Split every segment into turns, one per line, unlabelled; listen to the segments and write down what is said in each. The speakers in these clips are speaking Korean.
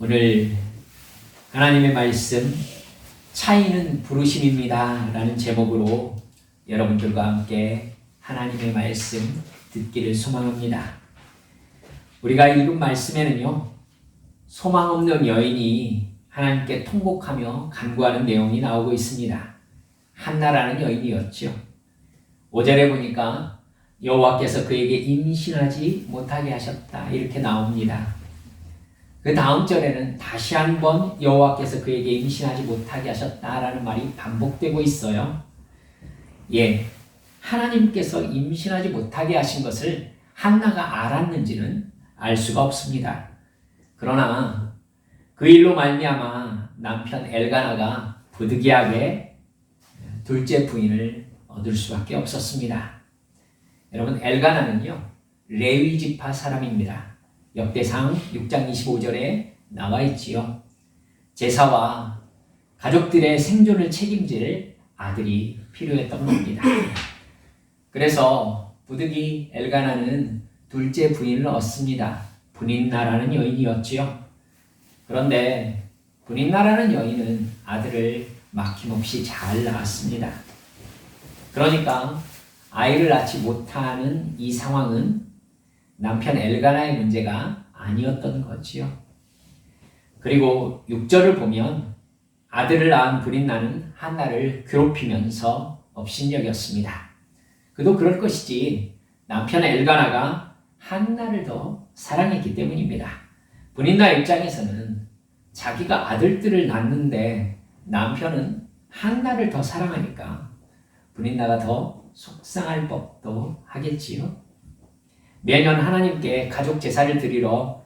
오늘 하나님의 말씀 차이는 부르심입니다 라는 제목으로 여러분들과 함께 하나님의 말씀 듣기를 소망합니다. 우리가 읽은 말씀에는요, 소망 없는 여인이 하나님께 통곡하며 간구하는 내용이 나오고 있습니다. 한나라는 여인이었죠. 5절에 보니까 여호와께서 그에게 임신하지 못하게 하셨다 이렇게 나옵니다. 그 다음 절에는 다시 한번 여호와께서 그에게 임신하지 못하게 하셨다라는 말이 반복되고 있어요. 하나님께서 임신하지 못하게 하신 것을 한나가 알았는지는 알 수가 없습니다. 그러나 그 일로 말미암아 남편 엘가나가 부득이하게 둘째 부인을 얻을 수밖에 없었습니다. 여러분, 엘가나는요, 레위 지파 사람입니다. 역대상 6장 25절에 나와 있지요. 제사와 가족들의 생존을 책임질 아들이 필요했던 겁니다. 그래서 부득이 엘가나는 둘째 부인을 얻습니다. 브닌나라는 여인이었지요. 그런데 브닌나라는 여인은 아들을 막힘없이 잘 낳았습니다. 그러니까 아이를 낳지 못하는 이 상황은 남편 엘가나의 문제가 아니었던 거지요. 그리고 6절을 보면 아들을 낳은 브린나는 한나를 괴롭히면서 업신여겼습니다. 그도 그럴 것이지 남편 엘가나가 한나를 더 사랑했기 때문입니다. 브린나 입장에서는 자기가 아들들을 낳는데 남편은 한나를 더 사랑하니까 브린나가 더 속상할 법도 하겠지요. 매년 하나님께 가족 제사를 드리러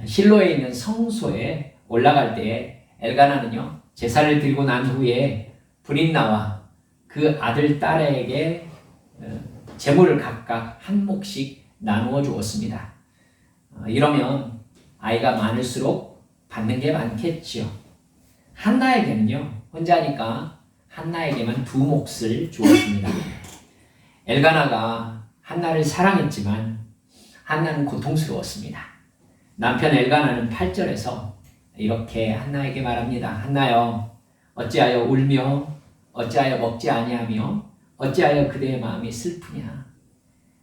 실로에 있는 성소에 올라갈 때 엘가나는요, 제사를 드리고 난 후에 브린나와 그 아들 딸에게 제물을 각각 한 몫씩 나누어 주었습니다. 이러면 아이가 많을수록 받는 게 많겠지요. 한나에게는요, 혼자니까 한나에게만 두 몫을 주었습니다. 엘가나가 한나를 사랑했지만 한나는 고통스러웠습니다. 남편 엘가나는 8절에서 이렇게 한나에게 말합니다. 한나여, 어찌하여 울며 어찌하여 먹지 아니하며 어찌하여 그대의 마음이 슬프냐.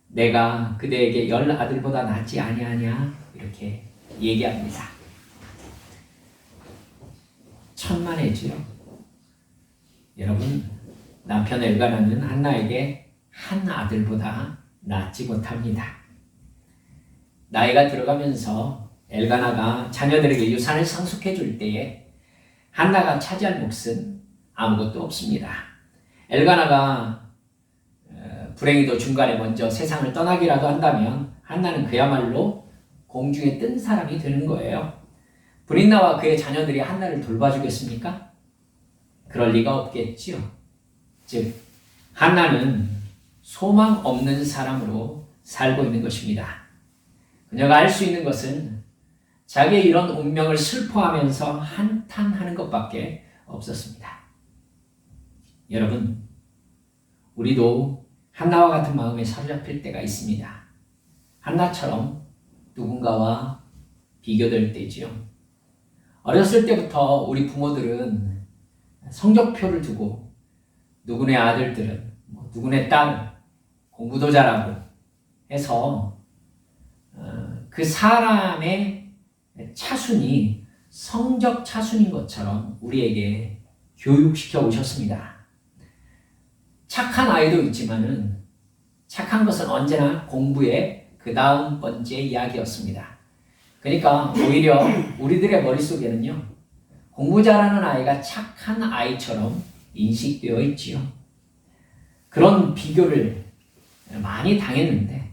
내가 그대에게 10 아들보다 낫지 아니하냐. 이렇게 얘기합니다. 천만에지요. 여러분, 남편 엘가나는 한나에게 한 아들보다 낫지 못합니다. 나이가 들어가면서 엘가나가 자녀들에게 유산을 상속해 줄 때에 한나가 차지할 몫은 아무것도 없습니다. 엘가나가 불행히도 중간에 먼저 세상을 떠나기라도 한다면 한나는 그야말로 공중에 뜬 사람이 되는 거예요. 브린나와 그의 자녀들이 한나를 돌봐주겠습니까? 그럴 리가 없겠지요. 즉, 한나는 소망 없는 사람으로 살고 있는 것입니다. 그녀가 알 수 있는 것은 자기의 이런 운명을 슬퍼하면서 한탄하는 것밖에 없었습니다. 여러분, 우리도 한나와 같은 마음에 사로잡힐 때가 있습니다. 한나처럼 누군가와 비교될 때지요. 어렸을 때부터 우리 부모들은 성적표를 두고 누구네 아들들은, 누구네 딸은 공부도 잘하고 해서 그 사람의 차순이 성적 차순인 것처럼 우리에게 교육시켜 오셨습니다. 착한 아이도 있지만은 착한 것은 언제나 공부의 그 다음 번째 이야기였습니다. 그러니까 오히려 우리들의 머릿속에는요, 공부 잘하는 아이가 착한 아이처럼 인식되어 있지요. 그런 비교를 많이 당했는데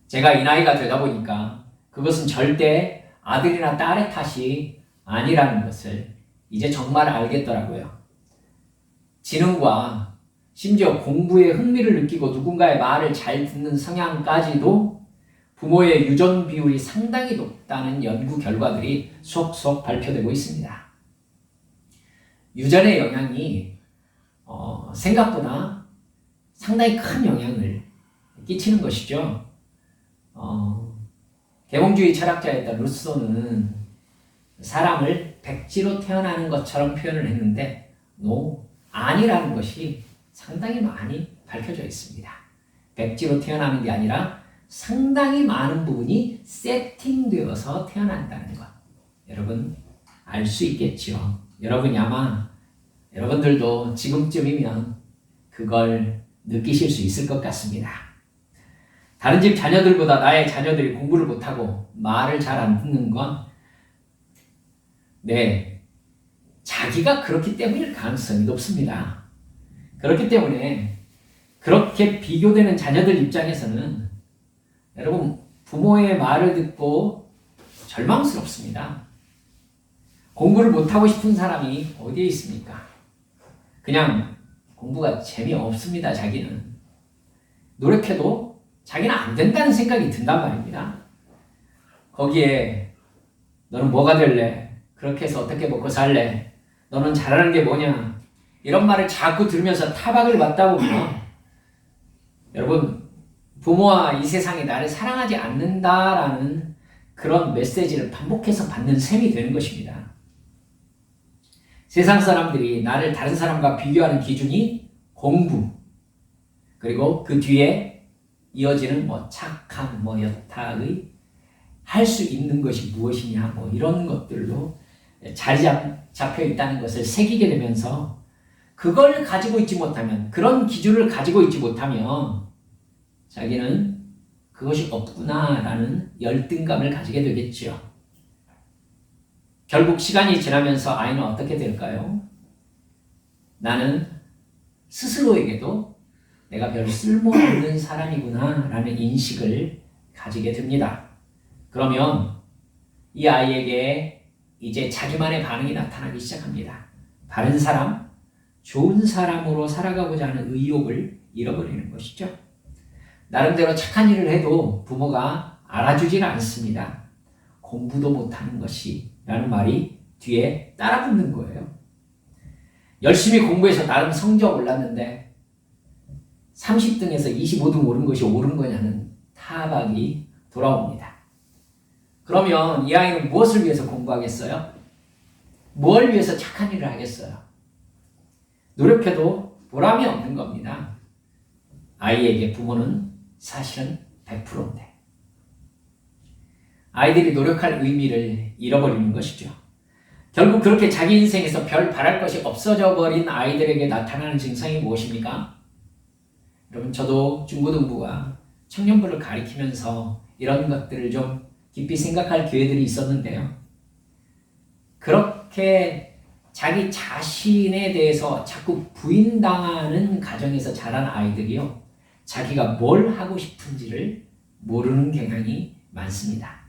제가 이 나이가 되다 보니까 그것은 절대 아들이나 딸의 탓이 아니라는 것을 이제 정말 알겠더라고요. 지능과 심지어 공부에 흥미를 느끼고 누군가의 말을 잘 듣는 성향까지도 부모의 유전 비율이 상당히 높다는 연구 결과들이 속속 발표되고 있습니다. 유전의 영향이 생각보다 상당히 큰 영향을 끼치는 것이죠. 개몽주의 철학자였던 루소는 사람을 백지로 태어나는 것처럼 표현을 했는데 아니라는 것이 상당히 많이 밝혀져 있습니다. 백지로 태어나는 게 아니라 상당히 많은 부분이 세팅되어서 태어난다는 것. 여러분 알 수 있겠죠. 여러분이 아마 여러분들도 지금쯤이면 그걸 느끼실 수 있을 것 같습니다. 다른 집 자녀들보다 나의 자녀들이 공부를 못하고 말을 잘 안 듣는 건 자기가 그렇기 때문일 가능성이 높습니다. 그렇기 때문에 그렇게 비교되는 자녀들 입장에서는 여러분 부모의 말을 듣고 절망스럽습니다. 공부를 못하고 싶은 사람이 어디에 있습니까? 그냥 공부가 재미없습니다. 자기는. 노력해도 자기는 안 된다는 생각이 든단 말입니다. 거기에 너는 뭐가 될래? 그렇게 해서 어떻게 먹고 살래? 너는 잘하는 게 뭐냐? 이런 말을 자꾸 들으면서 타박을 받다 보면 여러분 부모와 이 세상이 나를 사랑하지 않는다라는 그런 메시지를 반복해서 받는 셈이 되는 것입니다. 세상 사람들이 나를 다른 사람과 비교하는 기준이 공부, 그리고 그 뒤에 이어지는 착함, 여타의 할 수 있는 것이 무엇이냐, 이런 것들로 자리 잡혀 있다는 것을 새기게 되면서 그걸 가지고 있지 못하면, 그런 기준을 가지고 있지 못하면 자기는 그것이 없구나라는 열등감을 가지게 되겠죠. 결국 시간이 지나면서 아이는 어떻게 될까요? 나는 스스로에게도 내가 별 쓸모없는 사람이구나 라는 인식을 가지게 됩니다. 그러면 이 아이에게 이제 자기만의 반응이 나타나기 시작합니다. 바른 사람, 좋은 사람으로 살아가고자 하는 의욕을 잃어버리는 것이죠. 나름대로 착한 일을 해도 부모가 알아주질 않습니다. 공부도 못하는 것이 라는 말이 뒤에 따라붙는 거예요. 열심히 공부해서 나름 성적 올랐는데 30등에서 25등 오른 것이 옳은 거냐는 타박이 돌아옵니다. 그러면 이 아이는 무엇을 위해서 공부하겠어요? 뭘 위해서 착한 일을 하겠어요? 노력해도 보람이 없는 겁니다. 아이에게 부모는 사실은 100%인데 아이들이 노력할 의미를 잃어버리는 것이죠. 결국 그렇게 자기 인생에서 별 바랄 것이 없어져 버린 아이들에게 나타나는 증상이 무엇입니까? 여러분 저도 중고등부와 청년부를 가리키면서 이런 것들을 좀 깊이 생각할 기회들이 있었는데요. 그렇게 자기 자신에 대해서 자꾸 부인당하는 가정에서 자란 아이들이요. 자기가 뭘 하고 싶은지를 모르는 경향이 많습니다.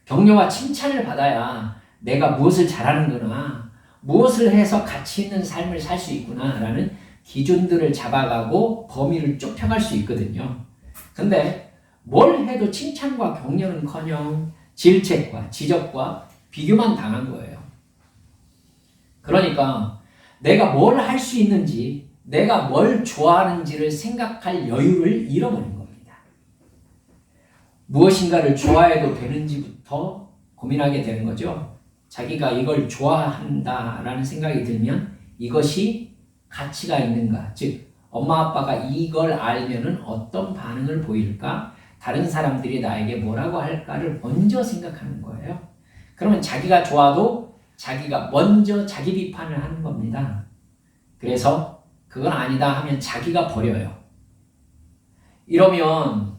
격려와 칭찬을 받아야 내가 무엇을 잘하는구나, 무엇을 해서 가치 있는 삶을 살 수 있구나 라는 기준들을 잡아가고 범위를 좁혀갈 수 있거든요. 근데 뭘 해도 칭찬과 격려는커녕 질책과 지적과 비교만 당한 거예요. 그러니까 내가 뭘 할 수 있는지, 내가 뭘 좋아하는지를 생각할 여유를 잃어버린 겁니다. 무엇인가를 좋아해도 되는지부터 고민하게 되는 거죠. 자기가 이걸 좋아한다라는 생각이 들면 이것이 가치가 있는가, 즉 엄마 아빠가 이걸 알면은 어떤 반응을 보일까, 다른 사람들이 나에게 뭐라고 할까를 먼저 생각하는 거예요. 그러면 자기가 좋아도 자기가 먼저 자기 비판을 하는 겁니다. 그래서 그건 아니다 하면 자기가 버려요. 이러면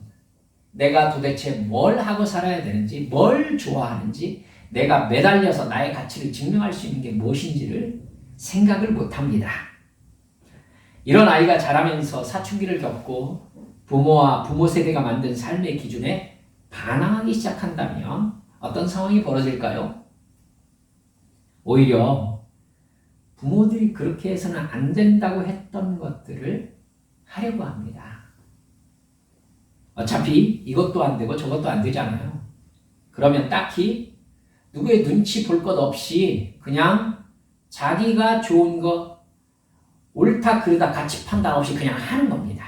내가 도대체 뭘 하고 살아야 되는지, 뭘 좋아하는지, 내가 매달려서 나의 가치를 증명할 수 있는 게 무엇인지를 생각을 못합니다. 이런 아이가 자라면서 사춘기를 겪고 부모와 부모 세대가 만든 삶의 기준에 반항하기 시작한다면 어떤 상황이 벌어질까요? 오히려 부모들이 그렇게 해서는 안 된다고 했던 것들을 하려고 합니다. 어차피 이것도 안 되고 저것도 안 되잖아요. 그러면 딱히 누구의 눈치 볼 것 없이 그냥 자기가 좋은 거 옳다 그르다 가치 판단 없이 그냥 하는 겁니다.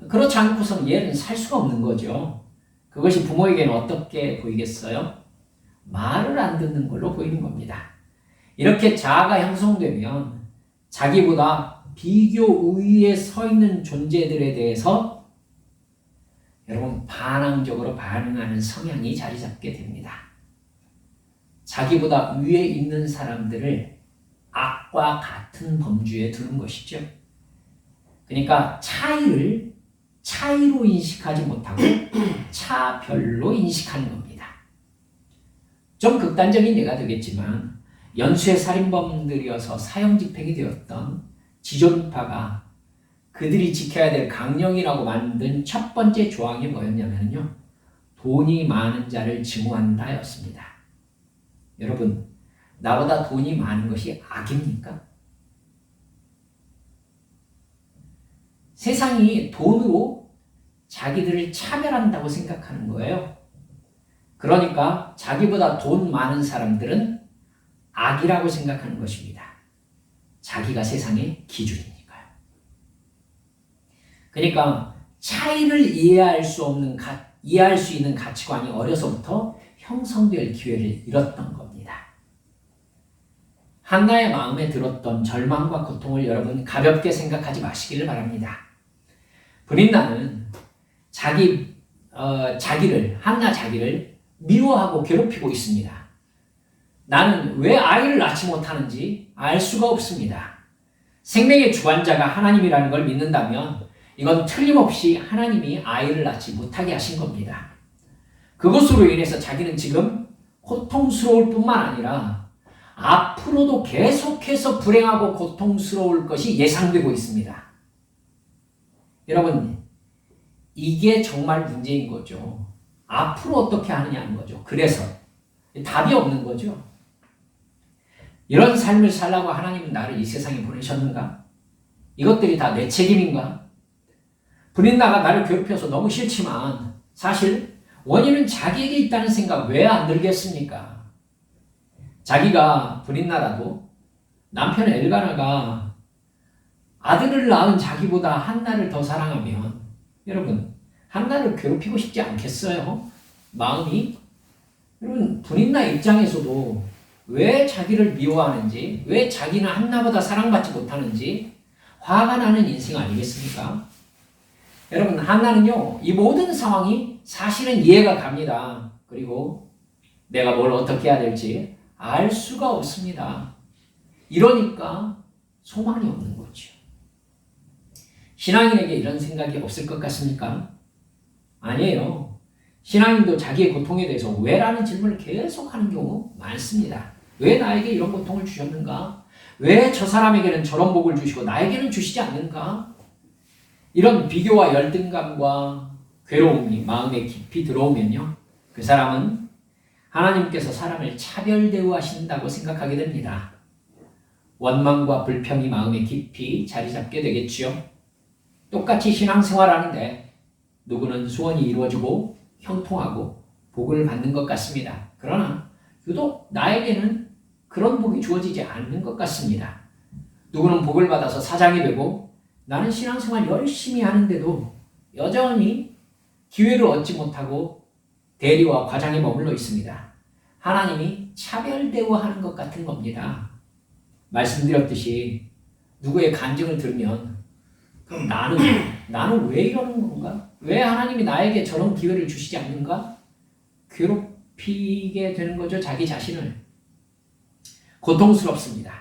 그렇지 않고서는 얘는 살 수가 없는 거죠. 그것이 부모에게는 어떻게 보이겠어요? 말을 안 듣는 걸로 보이는 겁니다. 이렇게 자아가 형성되면 자기보다 비교 우위에 서 있는 존재들에 대해서 여러분 반항적으로 반응하는 성향이 자리 잡게 됩니다. 자기보다 위에 있는 사람들을 악과 같은 범주에 두는 것이죠. 그러니까 차이로 인식하지 못하고 차별로 인식하는 겁니다. 좀 극단적인 예가 되겠지만 연쇄 살인범들이어서 사형 집행이 되었던 지존파가 그들이 지켜야 될 강령이라고 만든 첫 번째 조항이 뭐였냐면요. 돈이 많은 자를 증오한다였습니다. 여러분, 나보다 돈이 많은 것이 악입니까? 세상이 돈으로 자기들을 차별한다고 생각하는 거예요. 그러니까 자기보다 돈 많은 사람들은 악이라고 생각하는 것입니다. 자기가 세상의 기준이니까요. 그러니까 차이를 이해할 수 있는 가치관이 어려서부터 형성될 기회를 잃었던 겁니다. 한나의 마음에 들었던 절망과 고통을 여러분 가볍게 생각하지 마시기를 바랍니다. 브린나는 한나 자기를 미워하고 괴롭히고 있습니다. 나는 왜 아이를 낳지 못하는지 알 수가 없습니다. 생명의 주관자가 하나님이라는 걸 믿는다면 이건 틀림없이 하나님이 아이를 낳지 못하게 하신 겁니다. 그것으로 인해서 자기는 지금 고통스러울 뿐만 아니라 앞으로도 계속해서 불행하고 고통스러울 것이 예상되고 있습니다. 여러분, 이게 정말 문제인 거죠. 앞으로 어떻게 하느냐는 거죠. 그래서 답이 없는 거죠. 이런 삶을 살라고 하나님은 나를 이 세상에 보내셨는가? 이것들이 다 내 책임인가? 브린나가 나를 괴롭혀서 너무 싫지만 사실 원인은 자기에게 있다는 생각 왜 안 들겠습니까? 자기가 브린나라도 남편 엘가나가 아들을 낳은 자기보다 한나를 더 사랑하면 여러분 한나를 괴롭히고 싶지 않겠어요? 마음이? 여러분 브린나 입장에서도 왜 자기를 미워하는지, 왜 자기는 한나보다 사랑받지 못하는지 화가 나는 인생 아니겠습니까? 여러분 한나는요 이 모든 상황이 사실은 이해가 갑니다. 그리고 내가 뭘 어떻게 해야 될지 알 수가 없습니다. 이러니까 소망이 없는 거죠. 신앙인에게 이런 생각이 없을 것 같습니까? 아니에요. 신앙인도 자기의 고통에 대해서 왜라는 질문을 계속 하는 경우 많습니다. 왜 나에게 이런 고통을 주셨는가? 왜 저 사람에게는 저런 복을 주시고 나에게는 주시지 않는가? 이런 비교와 열등감과 괴로움이 마음에 깊이 들어오면요. 그 사람은 하나님께서 사람을 차별 대우하신다고 생각하게 됩니다. 원망과 불평이 마음에 깊이 자리 잡게 되겠지요. 똑같이 신앙생활하는데 누구는 소원이 이루어지고 형통하고 복을 받는 것 같습니다. 그러나 유독 나에게는 그런 복이 주어지지 않는 것 같습니다. 누구는 복을 받아서 사장이 되고 나는 신앙생활 열심히 하는데도 여전히 기회를 얻지 못하고 대리와 과장에 머물러 있습니다. 하나님이 차별 대우하는 것 같은 겁니다. 말씀드렸듯이 누구의 간증을 들으면 그럼 나는 왜 이러는 건가? 왜 하나님이 나에게 저런 기회를 주시지 않는가? 괴롭히게 되는 거죠. 자기 자신을. 고통스럽습니다.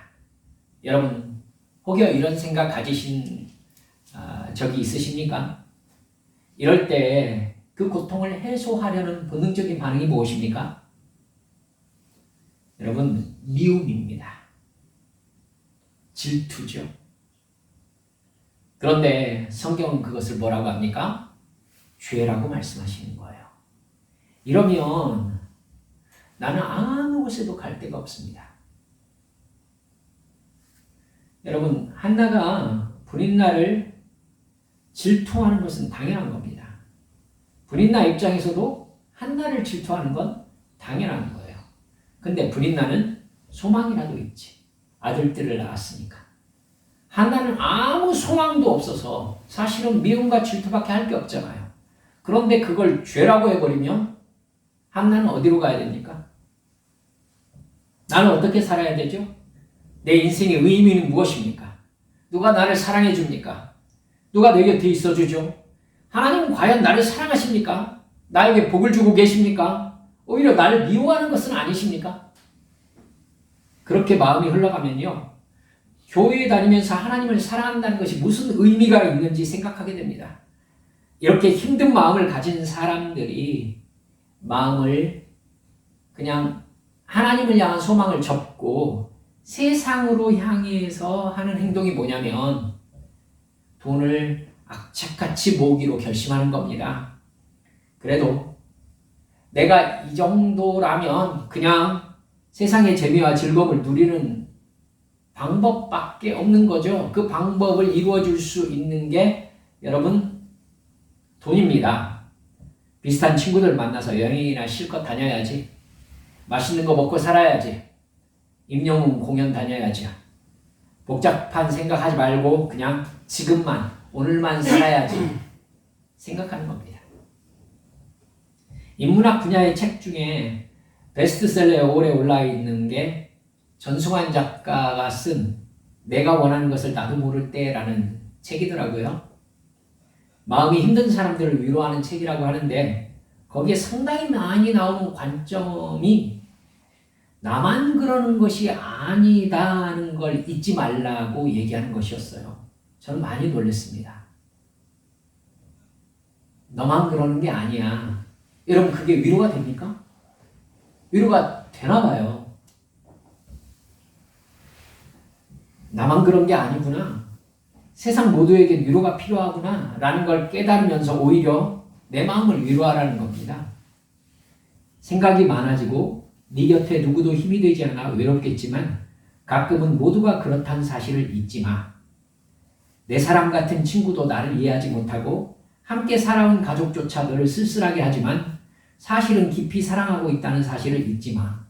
여러분 혹여 이런 생각 가지신 적이 있으십니까? 이럴 때 그 고통을 해소하려는 본능적인 반응이 무엇입니까? 여러분 미움입니다. 질투죠. 그런데 성경은 그것을 뭐라고 합니까? 죄라고 말씀하시는 거예요. 이러면 나는 아무 곳에도 갈 데가 없습니다. 여러분 한나가 브린나를 질투하는 것은 당연한 겁니다. 브린나 입장에서도 한나를 질투하는 건 당연한 거예요. 근데 브린나는 소망이라도 있지. 아들들을 낳았으니까. 한나는 아무 소망도 없어서 사실은 미움과 질투밖에 할 게 없잖아요. 그런데 그걸 죄라고 해버리면 한나는 어디로 가야 됩니까? 나는 어떻게 살아야 되죠? 내 인생의 의미는 무엇입니까? 누가 나를 사랑해 줍니까? 누가 내 곁에 있어 주죠? 하나님은 과연 나를 사랑하십니까? 나에게 복을 주고 계십니까? 오히려 나를 미워하는 것은 아니십니까? 그렇게 마음이 흘러가면요, 교회에 다니면서 하나님을 사랑한다는 것이 무슨 의미가 있는지 생각하게 됩니다. 이렇게 힘든 마음을 가진 사람들이 마음을 그냥 하나님을 향한 소망을 접고 세상으로 향해서 하는 행동이 뭐냐면 돈을 악착같이 모으기로 결심하는 겁니다. 그래도 내가 이 정도라면 그냥 세상의 재미와 즐거움을 누리는 방법밖에 없는 거죠. 그 방법을 이루어줄 수 있는 게 여러분 돈입니다. 비슷한 친구들 만나서 여행이나 실컷 다녀야지. 맛있는 거 먹고 살아야지. 임영웅 공연 다녀야지. 복잡한 생각하지 말고 그냥 지금만, 오늘만 살아야지 생각하는 겁니다. 인문학 분야의 책 중에 베스트셀러에 오래 올라 있는 게 전승환 작가가 쓴 내가 원하는 것을 나도 모를 때라는 책이더라고요. 마음이 힘든 사람들을 위로하는 책이라고 하는데 거기에 상당히 많이 나오는 관점이 나만 그러는 것이 아니다는 걸 잊지 말라고 얘기하는 것이었어요. 저는 많이 놀랐습니다. 너만 그러는 게 아니야. 여러분, 그게 위로가 됩니까? 위로가 되나 봐요. 나만 그런 게 아니구나. 세상 모두에게 위로가 필요하구나 라는 걸 깨달으면서 오히려 내 마음을 위로하라는 겁니다. 생각이 많아지고 네 곁에 누구도 힘이 되지 않아 외롭겠지만 가끔은 모두가 그렇다는 사실을 잊지 마. 내 사람 같은 친구도 나를 이해하지 못하고 함께 살아온 가족조차 너를 쓸쓸하게 하지만 사실은 깊이 사랑하고 있다는 사실을 잊지 마.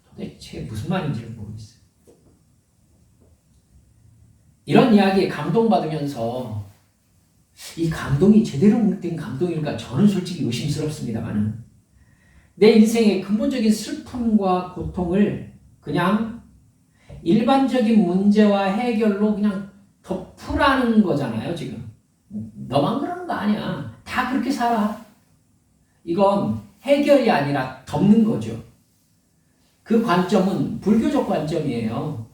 도대체 무슨 말인지를 모르겠어요. 이런 이야기에 감동받으면서 이 감동이 제대로 된 감동일까 저는 솔직히 의심스럽습니다만 내 인생의 근본적인 슬픔과 고통을 그냥 일반적인 문제와 해결로 그냥 덮으라는 거잖아요. 지금 너만 그러는 거 아니야. 다 그렇게 살아. 이건 해결이 아니라 덮는 거죠. 그 관점은 불교적 관점이에요.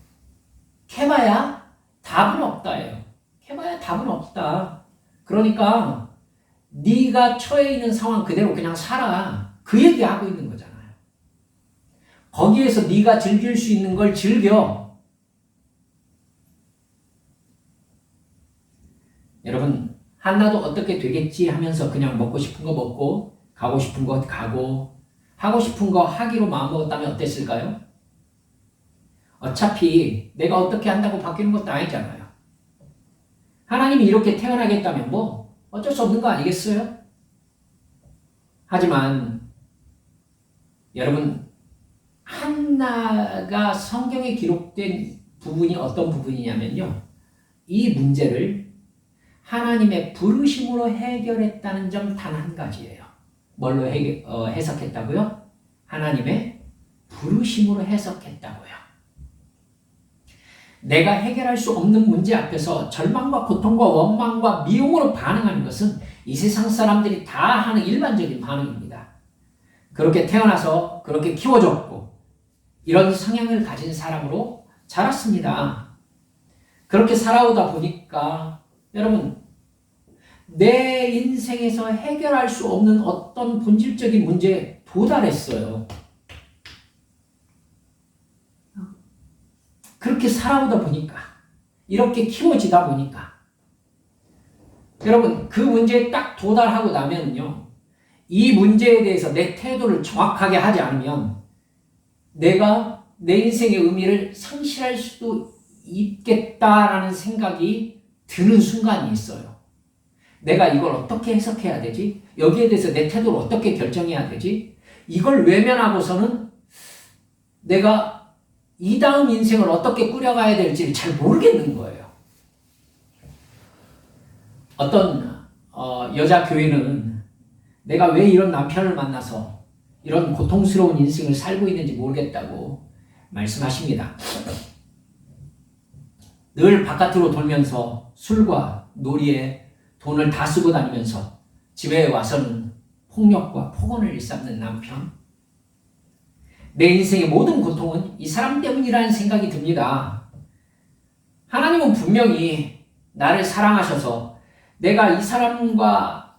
캐봐야 답은 없다예요. 캐봐야 답은 없다. 그러니까 네가 처해 있는 상황 그대로 그냥 살아. 그 얘기하고 있는 거잖아요. 거기에서 네가 즐길 수 있는 걸 즐겨. 여러분, 한나도 어떻게 되겠지 하면서 그냥 먹고 싶은 거 먹고 가고 싶은 거 가고 하고 싶은 거 하기로 마음먹었다면 어땠을까요? 어차피 내가 어떻게 한다고 바뀌는 것도 아니잖아요. 하나님이 이렇게 태어나겠다면 뭐 어쩔 수 없는 거 아니겠어요? 하지만 여러분, 한나가 성경에 기록된 부분이 어떤 부분이냐면요. 이 문제를 하나님의 부르심으로 해결했다는 점 단 한 가지예요. 뭘로 해석했다고요? 하나님의 부르심으로 해석했다고요. 내가 해결할 수 없는 문제 앞에서 절망과 고통과 원망과 미움으로 반응하는 것은 이 세상 사람들이 다 하는 일반적인 반응입니다. 그렇게 태어나서 그렇게 키워졌고 이런 성향을 가진 사람으로 자랐습니다. 그렇게 살아오다 보니까 여러분, 내 인생에서 해결할 수 없는 어떤 본질적인 문제에 도달했어요. 그렇게 살아오다 보니까, 이렇게 키워지다 보니까, 여러분, 그 문제에 딱 도달하고 나면요, 이 문제에 대해서 내 태도를 정확하게 하지 않으면 내가 내 인생의 의미를 상실할 수도 있겠다라는 생각이 드는 순간이 있어요. 내가 이걸 어떻게 해석해야 되지? 여기에 대해서 내 태도를 어떻게 결정해야 되지? 이걸 외면하고서는 내가 이 다음 인생을 어떻게 꾸려가야 될지를 잘 모르겠는 거예요. 어떤 여자 교인은 내가 왜 이런 남편을 만나서 이런 고통스러운 인생을 살고 있는지 모르겠다고 말씀하십니다. 늘 바깥으로 돌면서 술과 놀이에 돈을 다 쓰고 다니면서 집에 와서는 폭력과 폭언을 일삼는 남편. 내 인생의 모든 고통은 이 사람 때문이라는 생각이 듭니다. 하나님은 분명히 나를 사랑하셔서 내가 이 사람과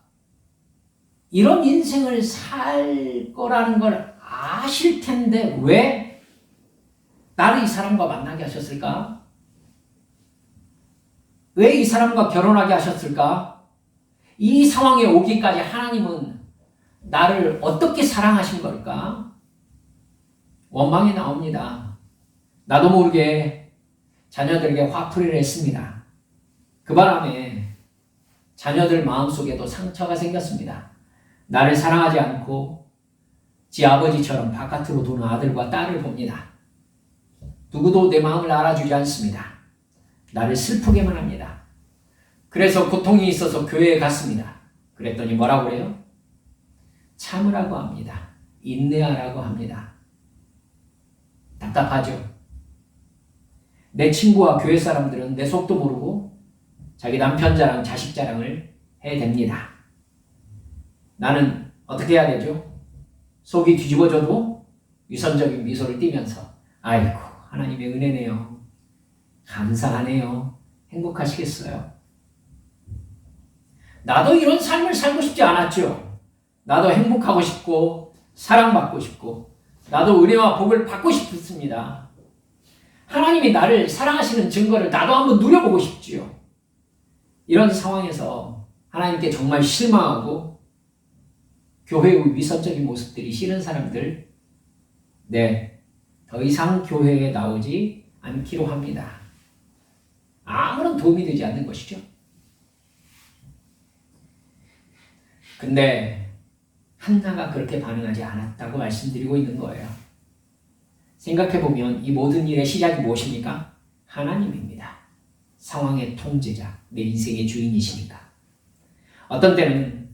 이런 인생을 살 거라는 걸 아실 텐데 왜 나를 이 사람과 만나게 하셨을까? 왜 이 사람과 결혼하게 하셨을까? 이 상황에 오기까지 하나님은 나를 어떻게 사랑하신 걸까? 원망이 나옵니다. 나도 모르게 자녀들에게 화풀이를 했습니다. 그 바람에 자녀들 마음속에도 상처가 생겼습니다. 나를 사랑하지 않고 지 아버지처럼 바깥으로 도는 아들과 딸을 봅니다. 누구도 내 마음을 알아주지 않습니다. 나를 슬프게만 합니다. 그래서 고통이 있어서 교회에 갔습니다. 그랬더니 뭐라고 그래요? 참으라고 합니다. 인내하라고 합니다. 답답하죠? 내 친구와 교회 사람들은 내 속도 모르고 자기 남편 자랑, 자식 자랑을 해댑니다. 나는 어떻게 해야 되죠? 속이 뒤집어져도 위선적인 미소를 띠면서 아이고 하나님의 은혜네요. 감사하네요. 행복하시겠어요? 나도 이런 삶을 살고 싶지 않았죠. 나도 행복하고 싶고 사랑받고 싶고 나도 은혜와 복을 받고 싶습니다. 하나님이 나를 사랑하시는 증거를 나도 한번 누려보고 싶지요. 이런 상황에서 하나님께 정말 실망하고 교회의 위선적인 모습들이 싫은 사람들, 더 이상 교회에 나오지 않기로 합니다. 아무런 도움이 되지 않는 것이죠. 근데 한나가 그렇게 반응하지 않았다고 말씀드리고 있는 거예요. 생각해보면 이 모든 일의 시작이 무엇입니까? 하나님입니다. 상황의 통제자, 내 인생의 주인이시니까. 어떤 때는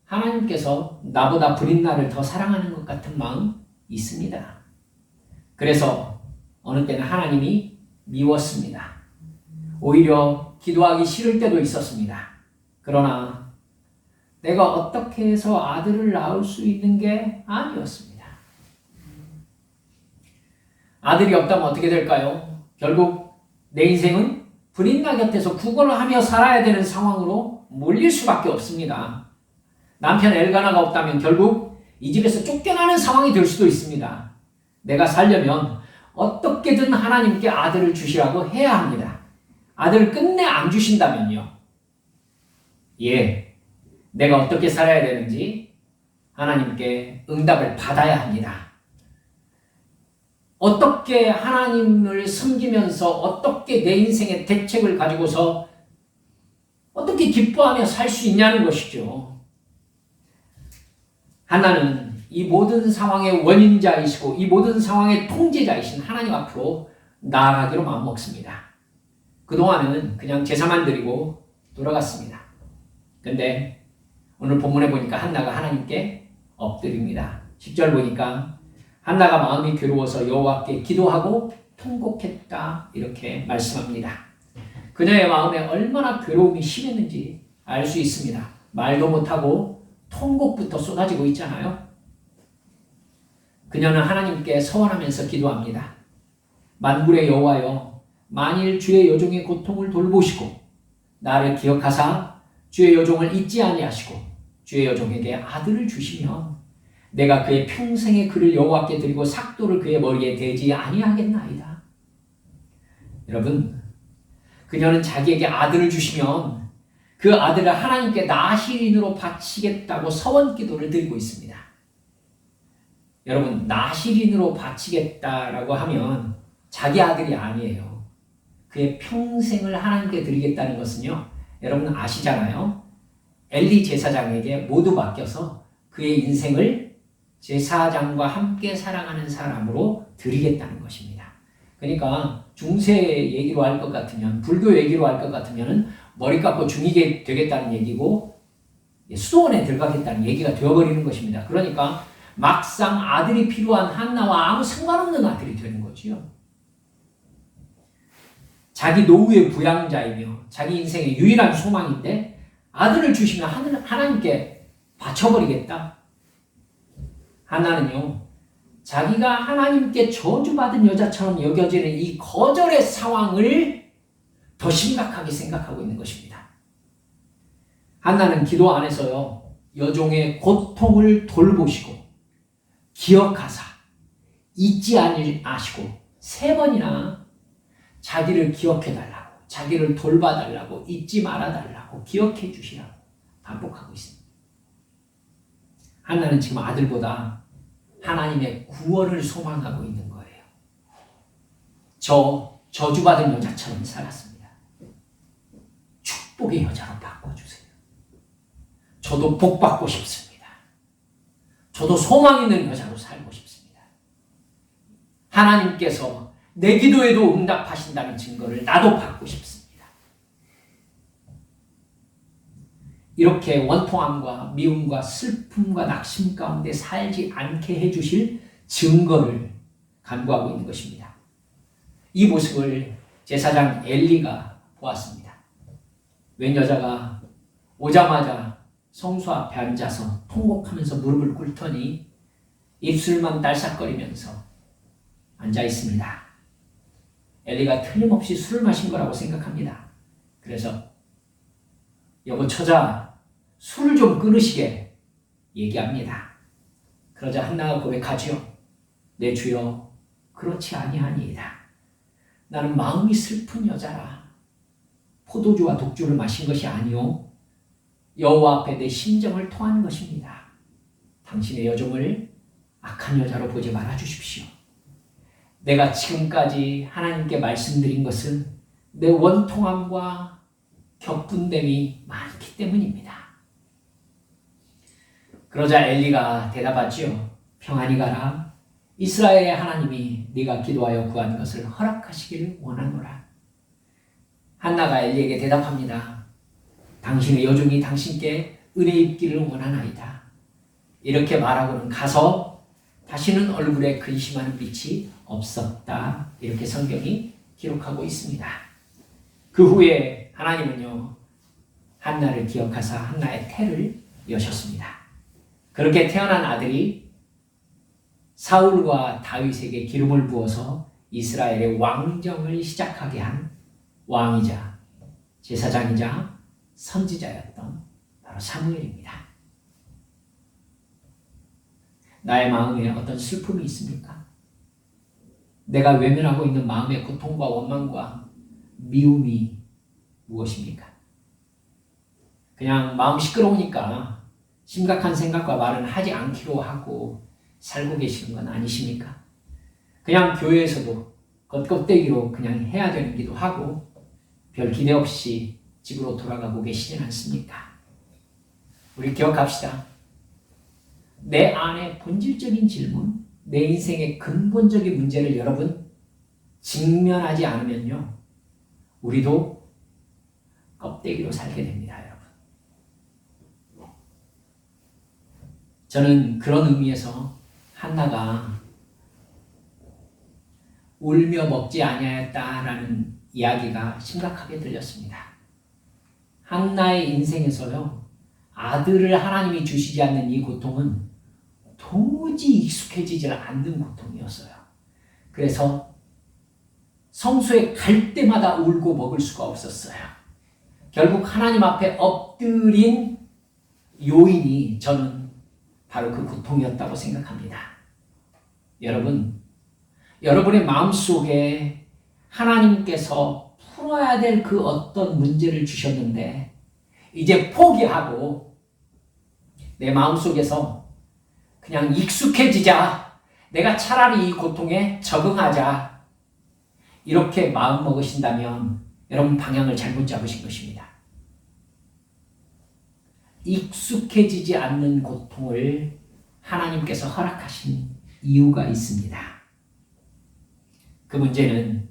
하나님께서 나보다 브린나를 더 사랑하는 것 같은 마음 있습니다. 그래서 어느 때는 하나님이 미웠습니다. 오히려 기도하기 싫을 때도 있었습니다. 그러나 내가 어떻게 해서 아들을 낳을 수 있는 게 아니었습니다. 아들이 없다면 어떻게 될까요? 결국 내 인생은 브린나 곁에서 구걸을 하며 살아야 되는 상황으로 몰릴 수밖에 없습니다. 남편 엘가나가 없다면 결국 이 집에서 쫓겨나는 상황이 될 수도 있습니다. 내가 살려면 어떻게든 하나님께 아들을 주시라고 해야 합니다. 아들을 끝내 안 주신다면요. 내가 어떻게 살아야 되는지 하나님께 응답을 받아야 합니다. 어떻게 하나님을 섬기면서 어떻게 내 인생의 대책을 가지고서 어떻게 기뻐하며 살 수 있냐는 것이죠. 한나는 이 모든 상황의 원인자이시고 이 모든 상황의 통제자이신 하나님 앞으로 나아가기로 마음먹습니다. 그동안은 그냥 제사만 드리고 돌아갔습니다. 근데 오늘 본문에 보니까 한나가 하나님께 엎드립니다. 10절 보니까 한나가 마음이 괴로워서 여호와께 기도하고 통곡했다 이렇게 말씀합니다. 그녀의 마음에 얼마나 괴로움이 심했는지 알 수 있습니다. 말도 못하고 통곡부터 쏟아지고 있잖아요. 그녀는 하나님께 서원하면서 기도합니다. 만군의 여호와여, 만일 주의 여종의 고통을 돌보시고 나를 기억하사 주의 여종을 잊지 아니하시고 주의 여종에게 아들을 주시면 내가 그의 평생의 그를 여호와께 드리고 삭도를 그의 머리에 대지 아니하겠나이다. 여러분, 그녀는 자기에게 아들을 주시면 그 아들을 하나님께 나실인으로 바치겠다고 서원 기도를 드리고 있습니다. 여러분, 나실인으로 바치겠다라고 하면 자기 아들이 아니에요. 그의 평생을 하나님께 드리겠다는 것은요, 여러분 아시잖아요. 엘리 제사장에게 모두 맡겨서 그의 인생을 제사장과 함께 사랑하는 사람으로 드리겠다는 것입니다. 그러니까 중세 얘기로 할 것 같으면, 불교 얘기로 할 것 같으면 머리 깎고 중이게 되겠다는 얘기고 수도원에 들어가겠다는 얘기가 되어버리는 것입니다. 그러니까 막상 아들이 필요한 한나와 아무 상관없는 아들이 되는 거지요. 자기 노후의 부양자이며 자기 인생의 유일한 소망인데 아들을 주시면 하나님께 바쳐버리겠다. 한나는요, 자기가 하나님께 저주받은 여자처럼 여겨지는 이 거절의 상황을 더 심각하게 생각하고 있는 것입니다. 한나는 기도 안에서요, 여종의 고통을 돌보시고 기억하사 잊지 아시고 3번이나 자기를 기억해달라고, 자기를 돌봐달라고, 잊지 말아달라고, 기억해 주시라고 반복하고 있습니다. 한나는 지금 아들보다 하나님의 구원을 소망하고 있는 거예요. 저주받은 여자처럼 살았습니다. 축복의 여자로 바꿔주세요. 저도 복 받고 싶습니다. 저도 소망 있는 여자로 살고 싶습니다. 하나님께서 내 기도에도 응답하신다는 증거를 나도 받고 싶습니다. 이렇게 원통함과 미움과 슬픔과 낙심 가운데 살지 않게 해주실 증거를 간구하고 있는 것입니다. 이 모습을 제사장 엘리가 보았습니다. 웬 여자가 오자마자 성소 앞에 앉아서 통곡하면서 무릎을 꿇더니 입술만 딸싹거리면서 앉아 있습니다. 엘리가 틀림없이 술을 마신 거라고 생각합니다. 그래서 여보 처자, 술을 좀 끊으시게 얘기합니다. 그러자 한나가 고백하지요. 내 주여, 그렇지 아니하니이다. 나는 마음이 슬픈 여자라. 포도주와 독주를 마신 것이 아니오 여호와 앞에 내 심정을 토하는 것입니다. 당신의 여종을 악한 여자로 보지 말아 주십시오. 내가 지금까지 하나님께 말씀드린 것은 내 원통함과 격분됨이 많기 때문입니다. 그러자 엘리가 대답하지요. 평안히 가라. 이스라엘의 하나님이 네가 기도하여 구한 것을 허락하시기를 원하노라. 한나가 엘리에게 대답합니다. 당신의 여종이 당신께 은혜 입기를 원하나이다. 이렇게 말하고는 가서 다시는 얼굴에 근심하는 빛이 없었다. 이렇게 성경이 기록하고 있습니다. 그 후에 하나님은요, 한나를 기억하사 한나의 태를 여셨습니다. 그렇게 태어난 아들이 사울과 다윗에게 기름을 부어서 이스라엘의 왕정을 시작하게 한 왕이자 제사장이자 선지자였던 바로 사무엘입니다. 나의 마음에 어떤 슬픔이 있습니까? 내가 외면하고 있는 마음의 고통과 원망과 미움이 무엇입니까? 그냥 마음 시끄러우니까 심각한 생각과 말은 하지 않기로 하고 살고 계시는 건 아니십니까? 그냥 교회에서도 겉껍데기로 그냥 해야 되는 기도 하고 별 기대 없이 집으로 돌아가고 계시진 않습니까? 우리 기억합시다. 내 안에 본질적인 질문, 내 인생의 근본적인 문제를 여러분 직면하지 않으면요, 우리도 껍데기로 살게 됩니다, 여러분. 저는 그런 의미에서 한나가 울며 먹지 아니하였다라는 이야기가 심각하게 들렸습니다. 한나의 인생에서요, 아들을 하나님이 주시지 않는 이 고통은 도무지 익숙해지지 않는 고통이었어요. 그래서 성소에 갈 때마다 울고 먹을 수가 없었어요. 결국 하나님 앞에 엎드린 요인이 저는 바로 그 고통이었다고 생각합니다. 여러분, 여러분의 마음속에 하나님께서 풀어야 될 그 어떤 문제를 주셨는데 이제 포기하고 내 마음속에서 그냥 익숙해지자, 내가 차라리 이 고통에 적응하자, 이렇게 마음 먹으신다면 여러분 방향을 잘못 잡으신 것입니다. 익숙해지지 않는 고통을 하나님께서 허락하신 이유가 있습니다. 그 문제는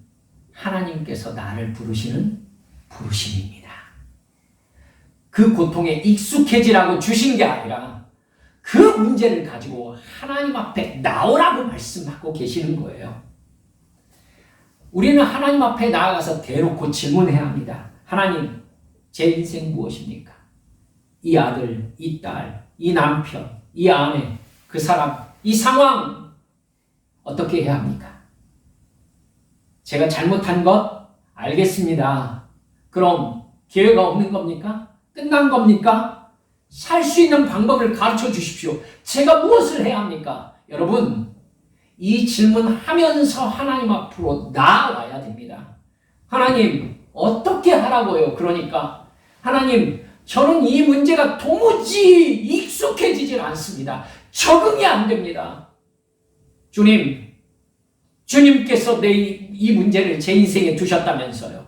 하나님께서 나를 부르시는 부르심입니다. 그 고통에 익숙해지라고 주신 게 아니라 그 문제를 가지고 하나님 앞에 나오라고 말씀하고 계시는 거예요. 우리는 하나님 앞에 나아가서 대놓고 질문해야 합니다. 하나님, 제 인생 무엇입니까? 이 아들, 이 딸, 이 남편, 이 아내, 그 사람, 이 상황 어떻게 해야 합니까? 제가 잘못한 것 알겠습니다. 그럼 기회가 없는 겁니까? 끝난 겁니까? 살 수 있는 방법을 가르쳐 주십시오. 제가 무엇을 해야 합니까? 여러분, 이 질문하면서 하나님 앞으로 나아와야 됩니다. 하나님, 어떻게 하라고요? 그러니까 하나님, 저는 이 문제가 도무지 익숙해지질 않습니다. 적응이 안 됩니다. 주님께서 이 문제를 제 인생에 두셨다면서요.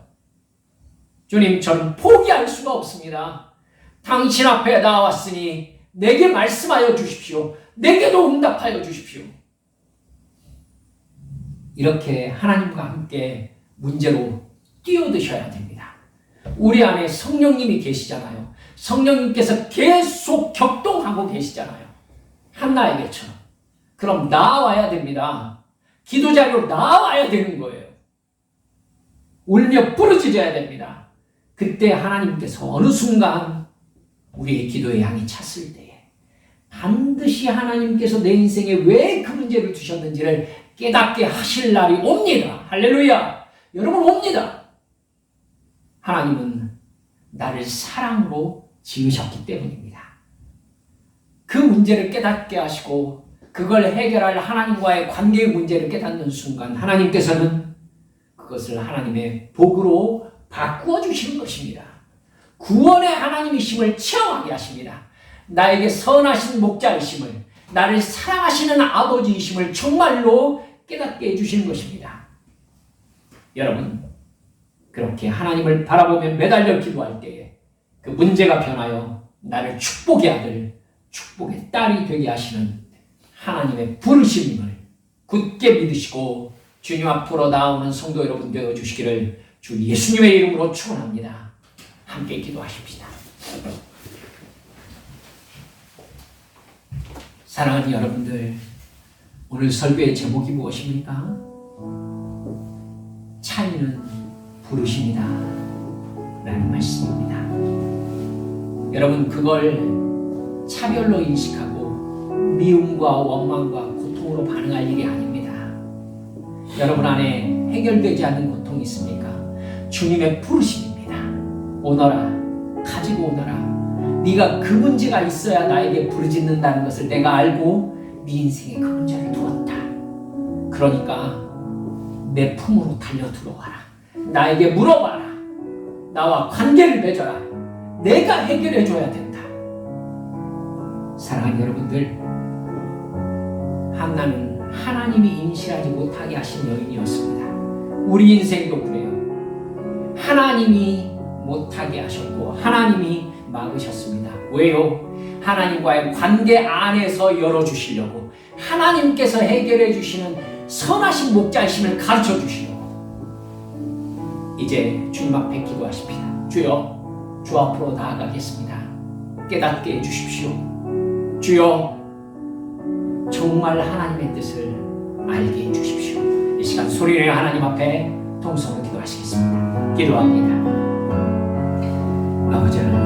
주님, 저는 포기할 수가 없습니다. 당신 앞에 나왔으니 내게 말씀하여 주십시오. 내게도 응답하여 주십시오. 이렇게 하나님과 함께 문제로 뛰어드셔야 됩니다. 우리 안에 성령님이 계시잖아요. 성령님께서 계속 격동하고 계시잖아요. 한나에게처럼. 그럼 나와야 됩니다. 기도 자리로 나와야 되는 거예요. 울며 부르짖어야 됩니다. 그때 하나님께서 어느 순간 우리의 기도의 양이 찼을 때에 반드시 하나님께서 내 인생에 왜 그 문제를 두셨는지를 깨닫게 하실 날이 옵니다. 할렐루야! 여러분, 옵니다. 하나님은 나를 사랑으로 지으셨기 때문입니다. 그 문제를 깨닫게 하시고 그걸 해결할 하나님과의 관계의 문제를 깨닫는 순간 하나님께서는 그것을 하나님의 복으로 바꾸어 주시는 것입니다. 구원의 하나님이심을 체험하게 하십니다. 나에게 선하신 목자이심을, 나를 사랑하시는 아버지이심을 정말로 깨닫게 해주시는 것입니다. 여러분, 그렇게 하나님을 바라보며 매달려 기도할 때에 그 문제가 변하여 나를 축복의 아들, 축복의 딸이 되게 하시는 하나님의 부르심을 굳게 믿으시고 주님 앞으로 나오는 성도 여러분 되어 주시기를 주 예수님의 이름으로 축원합니다. 함께 기도하십시다. 사랑하는 여러분들, 오늘 설교의 제목이 무엇입니까? 차이는 부르심이다 라는 말씀입니다. 여러분, 그걸 차별로 인식하고 미움과 원망과 고통으로 반응할 일이 아닙니다. 여러분 안에 해결되지 않는 고통이 있습니까? 주님의 부르심입니다. 오너라, 가지고 오너라. 네가 그 문제가 있어야 나에게 부르짖는다는 것을 내가 알고 네 인생에 그 문제를 두었다. 그러니까 내 품으로 달려 들어와라. 나에게 물어봐라. 나와 관계를 맺어라. 내가 해결해 줘야 된다. 사랑하는 여러분들, 한나는 하나님이 임실하지 못하게 하신 여인이었습니다. 우리 인생도 그래요. 하나님이 못하게 하셨고 하나님이 막으셨습니다. 왜요? 하나님과의 관계 안에서 열어주시려고, 하나님께서 해결해 주시는 선하신 목자이심을 가르쳐 주시려고. 이제 주님 앞에 기도하십시다. 주여, 주 앞으로 나아가겠습니다. 깨닫게 해주십시오. 주여, 정말 하나님의 뜻을 알게 해주십시오. 이 시간 소리내어 하나님 앞에 통성으로 기도하시겠습니다. 기도합니다. 아버지 하나님,